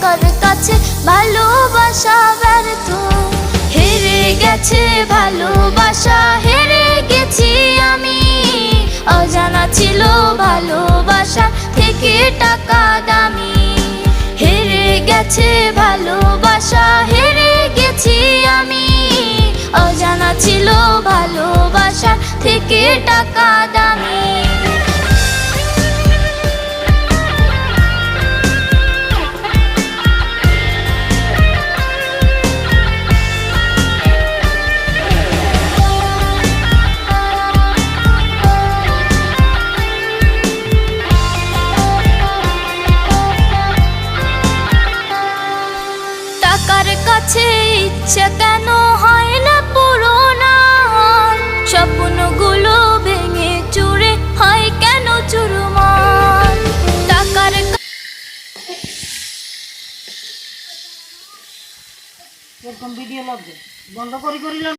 টাকার কাছে ভালোবাসা ব্যর্থ। হেরে গেছে ভালোবাসা, হেরে গেছি আমি। অজানা ছিল ভালোবাসা থেকে টাকা দামি। হেরে গেছে ভালোবাসা, হেরে গেছি আমি। অজানা ছিল ভালোবাসা থেকে টাকা দামি। টাকার কাছে ইচ্ছে কেন হয় না পুরোনো? স্বপ্নগুলো ভেঙে চুরে হয় কেন চুরমার? টাকার এরকম ভিডিও লাগবে বন্ধ করি করিলাম।